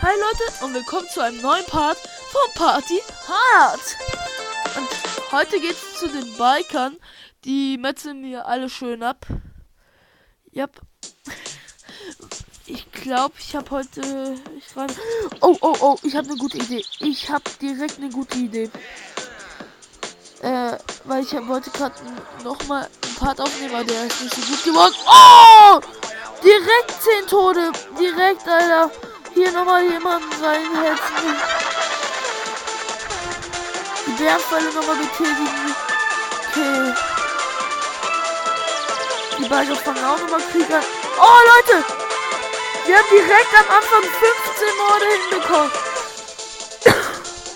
Hi Leute und willkommen zu einem neuen Part von Party Hard. Und heute geht's zu den Bikern, die metzeln mir alle schön ab. Yep. Ich glaube, ich habe heute... Oh, ich habe eine gute Idee. Ich habe direkt eine gute Idee. Weil ich wollte gerade nochmal einen Part aufnehmen, aber der ist nicht so gut geworden. Oh! Direkt 10 Tode. Direkt, Alter. Hier nochmal jemanden reinhetzen. Die Bärenfalle nochmal betätigen. Okay. Die Biker fangen auch nochmal Krieg an. Oh, Leute! Wir haben direkt am Anfang 15 Morde hinbekommen.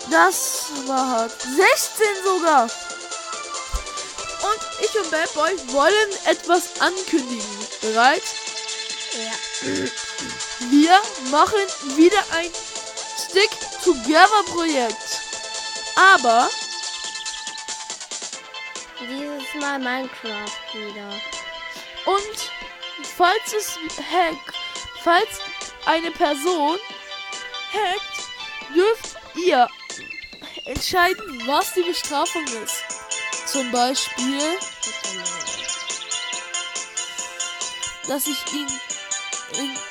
Das war hart. 16 sogar. Und ich und Bad Boy wollen etwas ankündigen. Bereit? Ja. Wir machen wieder ein Stick-Together-Projekt. Aber dieses Mal Minecraft wieder. und falls eine Person hackt, dürft ihr entscheiden, was die Bestrafung ist. Zum Beispiel, dass ich ihn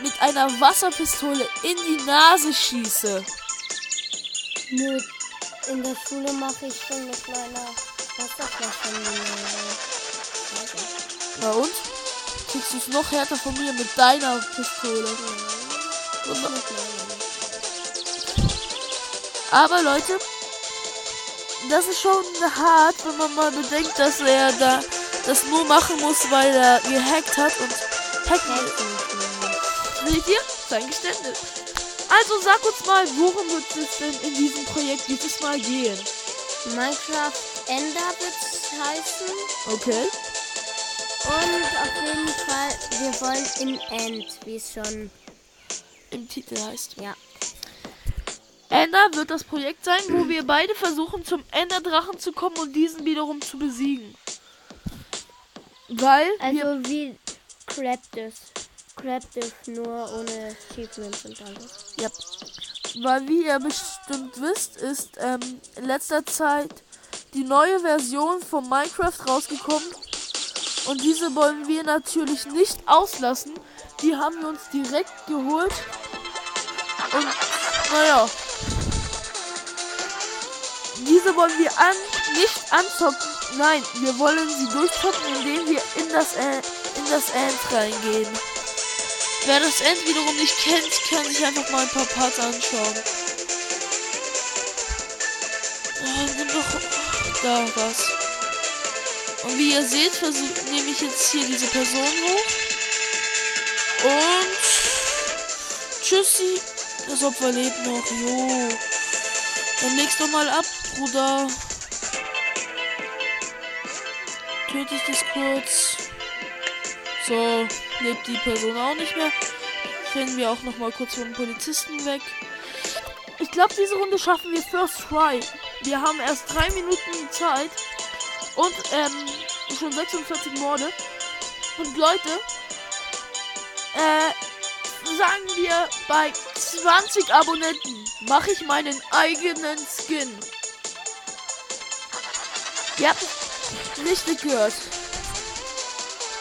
mit einer Wasserpistole in die Nase schieße. Nö, in der Schule mache ich schon mit meiner Wasserflasche in die Nase. Na und? Kriegst du es noch härter von mir mit deiner Pistole? Aber Leute, das ist schon hart, wenn man mal bedenkt, dass er da das nur machen muss, weil er gehackt hat und hacken. Seht ihr? Sein Geständnis. Also sag uns mal, worum wird es denn in diesem Projekt dieses Mal gehen? Minecraft Ender wird es heißen. Okay. Und auf jeden Fall, wir wollen im End, wie es schon Im Titel heißt. Ja. Ender wird das Projekt sein, wo wir beide versuchen, zum Enderdrachen zu kommen und diesen wiederum zu besiegen. Weil Also wie Craftive, nur ohne Achievements und alles. Ja. Weil, wie ihr bestimmt wisst, ist in letzter Zeit die neue Version von Minecraft rausgekommen. Und diese wollen wir natürlich nicht auslassen. Die haben wir uns direkt geholt. Und, naja. Diese wollen wir nicht anzocken. Nein, wir wollen sie durchzocken, indem wir in das End reingehen. Wer das End wiederum nicht kennt, kann sich einfach mal ein paar Parts anschauen. Nimm doch da was. Und wie ihr seht, nehme ich jetzt hier diese Person hoch. Und tschüssi. Das Opfer lebt noch. Jo. Dann leg's doch mal ab, Bruder. Töte ich das kurz. So, lebt die Person auch nicht mehr. Rennen wir auch noch mal kurz von den Polizisten weg. Ich glaube, diese Runde schaffen wir first try. Wir haben erst 3 Minuten Zeit. Und schon 46 Morde. Und Leute, sagen wir, bei 20 Abonnenten mache ich meinen eigenen Skin. Ihr habt richtig gehört.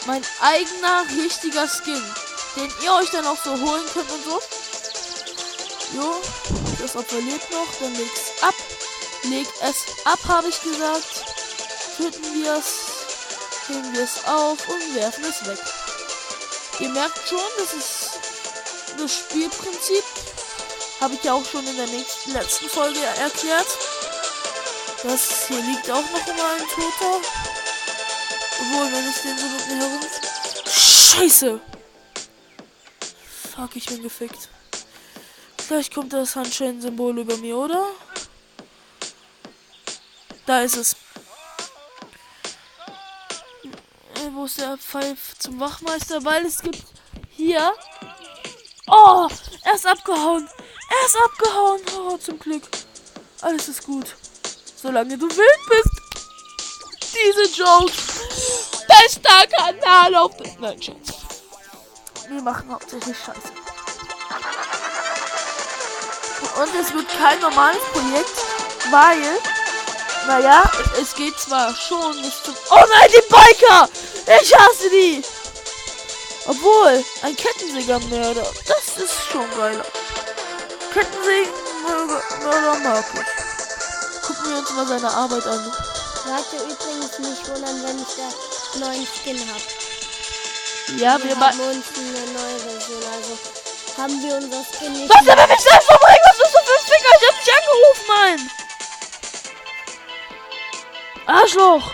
Mein eigener richtiger Skin, den ihr euch dann auch so holen könnt und so. Jo, das Opfer lebt noch, dann legt's ab. Legt es ab, habe ich gesagt. Töten wir es, heben wir es auf und werfen es weg. Ihr merkt schon, das ist das Spielprinzip. Habe ich ja auch schon in der letzten Folge erklärt. Das hier liegt auch noch immer ein Toter. Obwohl, wenn ich den so mit mir herum... Scheiße! Fuck, ich bin gefickt. Vielleicht kommt das Handschellen-Symbol über mir, oder? Da ist es. Wo ist der Pfeil zum Wachmeister? Weil es gibt hier... Oh! Er ist abgehauen! Er ist abgehauen! Oh, zum Glück. Alles ist gut. Solange du wild bist. Diese Joke. Bester Kanal auf dem... Nein, Schatz. Wir machen hauptsächlich Scheiße. Und es wird kein normales Projekt, weil, naja, es geht zwar schon bis zum... Oh nein, die Biker! Ich hasse die! Obwohl, ein Kettensägermörder, das ist schon geiler. Kettensägermörder mag ich. Gucken wir uns mal seine Arbeit an. Leute, übrigens nicht wundern, wenn ich da neuen Skin habe. Ja, wir haben uns eine neue Version, also haben wir unser Skin nicht. Was, der will mich selbst umbringen? Was bist du für ein Ficker? Ich hab dich angerufen, Mann! Arschloch!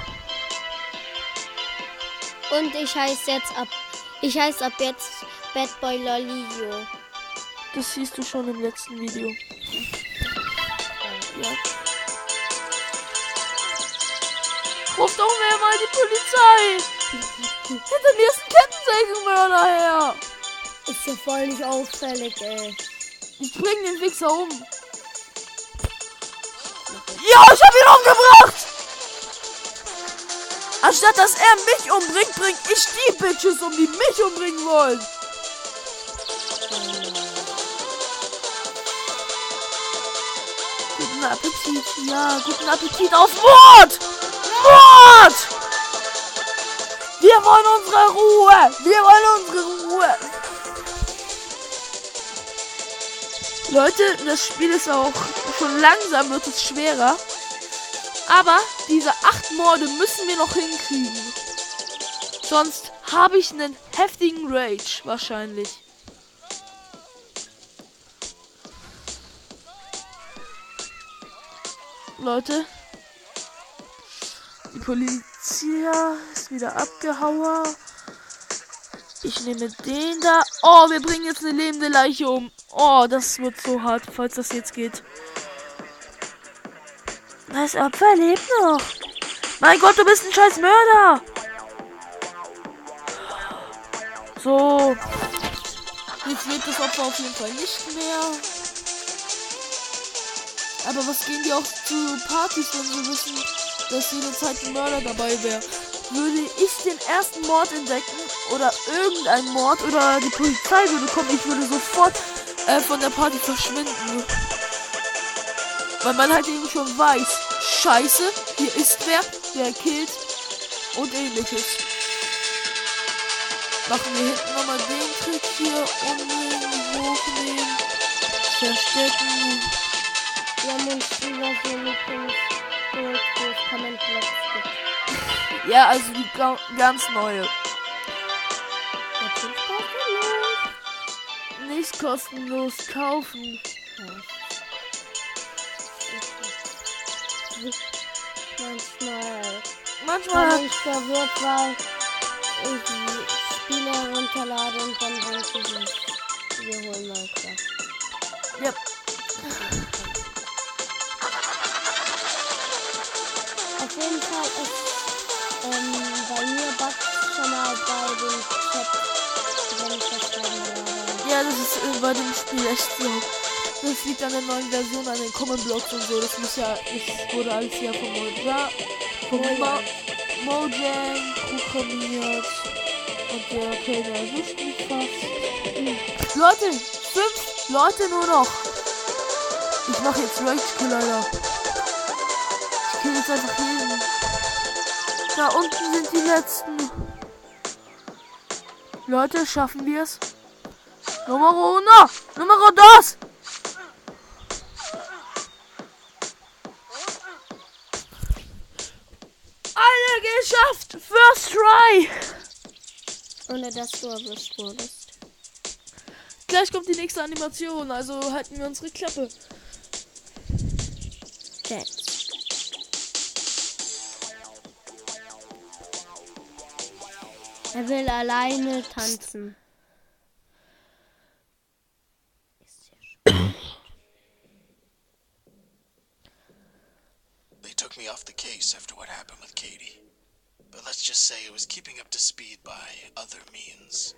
Und ich heiße ab jetzt Bad Boy Lolio. Das siehst du schon im letzten Video. Ja. Ruf doch mal die Polizei! Hinter mir ist ein Kettensägenmörder her! Ist ja voll nicht auffällig, ey. Ich bring den Wichser um. Ja, ich hab ihn umgebracht! Anstatt dass er mich umbringt, bring ich die Bitches um, die mich umbringen wollen. Guten Appetit, ja, guten Appetit auf Mord! Mord! Wir wollen unsere Ruhe! Wir wollen unsere Ruhe! Leute, das Spiel ist auch schon langsam, wird es schwerer. Aber diese 8 Morde müssen wir noch hinkriegen. Sonst habe ich einen heftigen Rage wahrscheinlich. Leute. Die Polizei ist wieder abgehauen. Ich nehme den da. Oh, wir bringen jetzt eine lebende Leiche um. Oh, das wird so hart, falls das jetzt geht. Das Opfer lebt noch. Mein Gott, du bist ein scheiß Mörder. So. Jetzt lebt das Opfer auf jeden Fall nicht mehr. Aber was gehen die auch zu Partys, wenn sie wissen, dass jederzeit ein Mörder dabei wäre? Würde ich den ersten Mord entdecken oder irgendein Mord oder die Polizei würde kommen, ich würde sofort von der Party verschwinden. Weil man halt eben schon weiß, scheiße, hier ist wer killt und ähnliches. Machen wir hinten nochmal den Trick hier, umnehmen, hochnehmen, verstecken. Wir haben uns die Version übrigens geholt, wo es keinen Platz gibt. Ja, also die ganz neue. Natürlich kostenlos. Nicht kostenlos kaufen. Manchmal bin ich verwirrt, weil ich Spiele herunterlade und dann denke ich, wir holen Minecraft. Ja. Auf jeden Fall ist bei mir backt schon mal bei dem Chat, wenn ich das schreiben werde. Ja, das ist bei dem Spiel echt so. Das liegt an der neuen Version, an den Common Blocks und so. Das muss ja, es wurde alles hier von Mojang programmiert. Und der Kellner erwischt mich fast. Leute, 5 Leute nur noch. Ich mache jetzt Rage-Kill, Alter. Ich kill jetzt einfach jeden. Da unten sind die letzten. Leute, schaffen wir es? Numero 1! Numero 2! Alle geschafft! First try! Ohne dass du erwischt wurdest. Gleich kommt die nächste Animation, also halten wir unsere Klappe. Chat. Er will alleine tanzen. They took me off the case after what happened with Katie. But let's just say it was keeping up to speed by other means.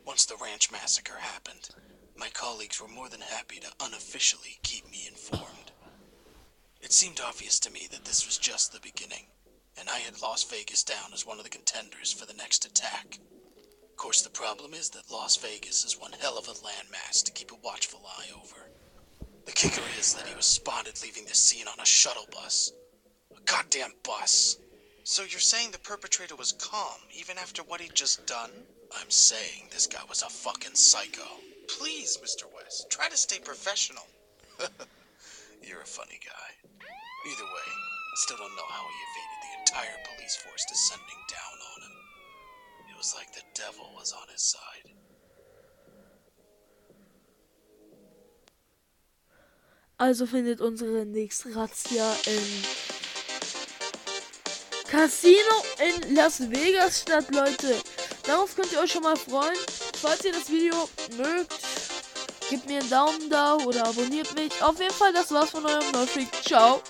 Once the ranch massacre happened, my colleagues were more than happy to unofficially keep me informed. It seemed obvious to me that this was just the beginning, and I had Las Vegas down as one of the contenders for the next attack. Of course, the problem is that Las Vegas is one hell of a landmass to keep a watchful eye over. The kicker is that he was spotted leaving the scene on a shuttle bus. A goddamn bus. So you're saying the perpetrator was calm even after what he'd just done? I'm saying this guy was a fucking psycho. Please, Mr. West, try to stay professional. You're a funny guy. Either way, I still don't know how he evaded the entire police force descending down on him. It was like the devil was on his side. Also findet unsere nächste Razzia im Casino in Las Vegas statt, Leute. Darauf könnt ihr euch schon mal freuen. Falls ihr das Video mögt, gebt mir einen Daumen da oder abonniert mich. Auf jeden Fall, das war's von eurem Murphy. Ciao.